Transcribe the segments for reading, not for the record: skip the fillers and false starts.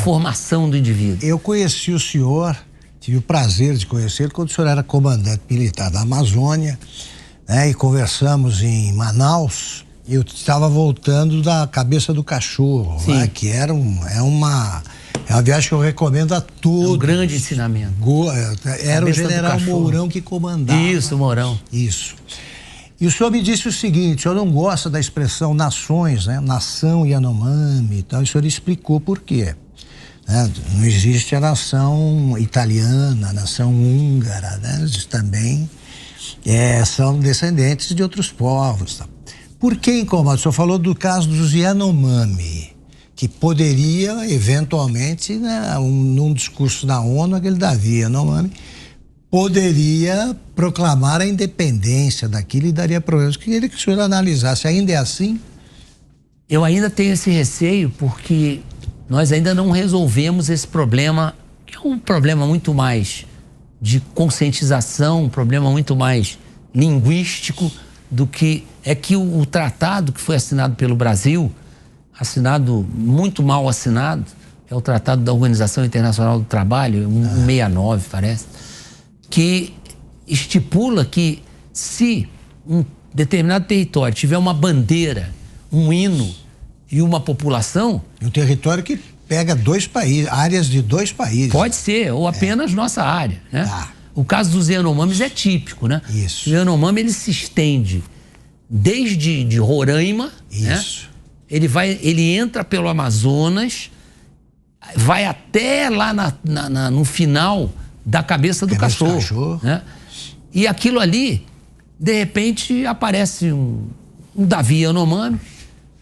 formação do indivíduo. Eu conheci o senhor, tive o prazer de conhecer quando o senhor era comandante militar da Amazônia, né? E conversamos em Manaus. Eu estava voltando da Cabeça do Cachorro, né? Que é uma viagem que eu recomendo a todos. Um grande ensinamento. Era o general Mourão que comandava. Isso, Mourão. Isso. E o senhor me disse o seguinte: o senhor não gosta da expressão nações, né? Nação Yanomami e tal. E o senhor explicou por quê. Né? Não existe a nação italiana, a nação húngara, né? Eles também são descendentes de outros povos. Tá? Por que incomoda? O senhor falou do caso dos Yanomami, que poderia, eventualmente, né, num discurso da ONU, aquele Davi Yanomami, poderia proclamar a independência daquilo e daria problemas. Eu queria que o senhor analisasse. Ainda é assim? Eu ainda tenho esse receio porque nós ainda não resolvemos esse problema, que é um problema muito mais de conscientização, um problema muito mais linguístico do que o tratado que foi assinado pelo Brasil, assinado, muito mal assinado, é o Tratado da Organização Internacional do Trabalho, 169, parece, que estipula que se um determinado território tiver uma bandeira, um hino e uma população... Um território que pega dois países, áreas de dois países. Pode ser, ou apenas nossa área, né? O caso dos Yanomamis é típico, né? Isso. O Yanomami, ele se estende desde de Roraima, isso, né? Ele entra pelo Amazonas, vai até lá no final da Cabeça do Cachorro. Né? E aquilo ali, de repente, aparece um Davi Yanomami,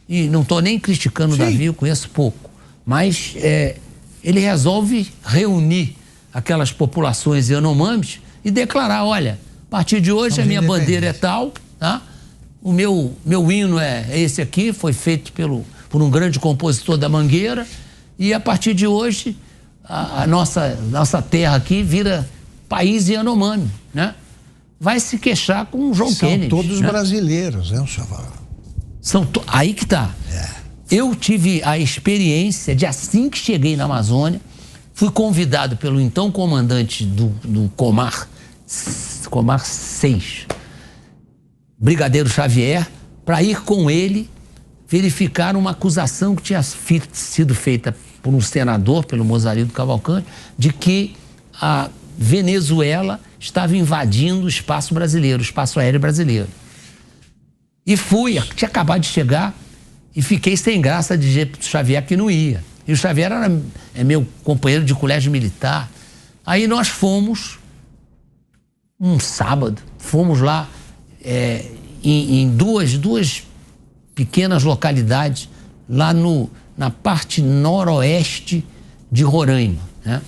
e não estou nem criticando o Davi, eu conheço pouco, mas ele resolve reunir aquelas populações Yanomamis e declarar: olha, a partir de hoje a minha bandeira é tal, tá? O meu hino é esse aqui, foi feito por um grande compositor da Mangueira, e a partir de hoje a nossa terra aqui vira país Yanomami, né? Vai se queixar com o João Kennedy. São todos brasileiros, né, senhor? Aí que tá. Eu tive a experiência de, assim que cheguei na Amazônia, fui convidado pelo então comandante do Comar 6, Brigadeiro Xavier, para ir com ele verificar uma acusação que tinha sido feita por um senador, pelo Mozarido Cavalcante, de que a Venezuela estava invadindo o espaço brasileiro, o espaço aéreo brasileiro. E tinha acabado de chegar e fiquei sem graça de dizer pro Xavier que não ia. E o Xavier é meu companheiro de colégio militar. Aí nós fomos, um sábado, fomos lá em duas pequenas localidades, lá na parte noroeste de Roraima, né?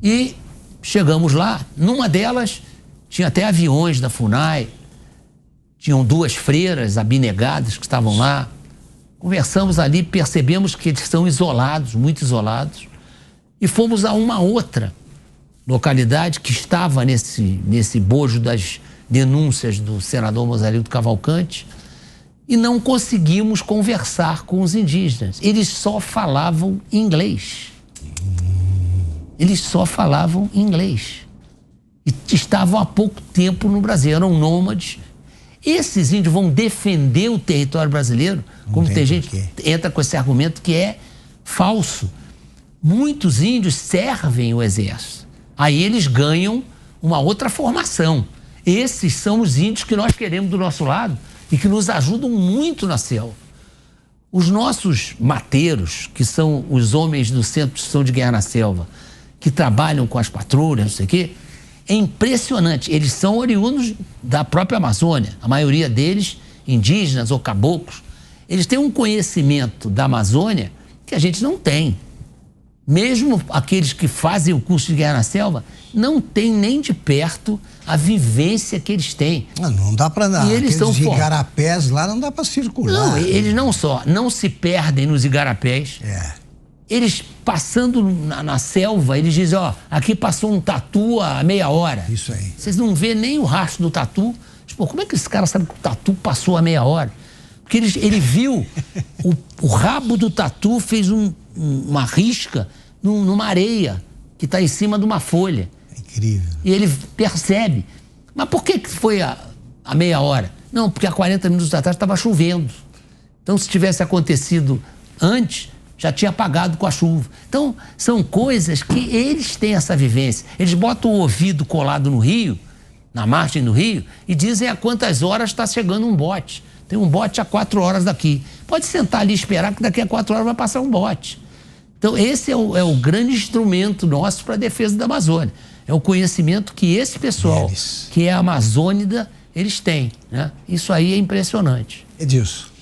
E chegamos lá, numa delas tinha até aviões da FUNAI, tinham duas freiras abnegadas que estavam lá. Conversamos ali, percebemos que eles são isolados, muito isolados, e fomos a uma outra localidade que estava nesse bojo das denúncias do senador Mozarido Cavalcante, e não conseguimos conversar com os indígenas. Eles só falavam inglês. Eles só falavam inglês. E estavam há pouco tempo no Brasil, eram nômades. Esses índios vão defender o território brasileiro, como tem gente que entra com esse argumento que é falso. Muitos índios servem o exército. Aí eles ganham uma outra formação. Esses são os índios que nós queremos do nosso lado e que nos ajudam muito na selva. Os nossos mateiros, que são os homens do Centro de Instrução de Guerra na Selva, que trabalham com as patrulhas, não sei o quê, é impressionante. Eles são oriundos da própria Amazônia, a maioria deles indígenas ou caboclos. Eles têm um conhecimento da Amazônia que a gente não tem. Mesmo aqueles que fazem o curso de Guerra na Selva não têm nem de perto a vivência que eles têm. Não dá para nada. Eles são igarapés lá não dá para circular. Não, eles não se perdem nos igarapés. Eles passando na selva, eles dizem: ó, aqui passou um tatu há meia hora. Isso aí. Vocês não vê nem o rastro do tatu. Pô, como é que esse cara sabe que o tatu passou há meia hora? Porque ele viu o rabo do tatu, fez uma risca numa areia que está em cima de uma folha. É incrível. E ele percebe. Mas por que foi a meia hora? Não, porque há 40 minutos atrás estava chovendo. Então, se tivesse acontecido antes, já tinha apagado com a chuva. Então, são coisas que eles têm essa vivência. Eles botam o ouvido colado no rio, na margem do rio, e dizem a quantas horas está chegando um bote. Tem um bote a 4 horas daqui. Pode sentar ali e esperar que daqui a 4 horas vai passar um bote. Então, esse é o grande instrumento nosso para a defesa da Amazônia. É o conhecimento que esse pessoal, que é amazônida, eles têm, né? Isso aí é impressionante. Edilson.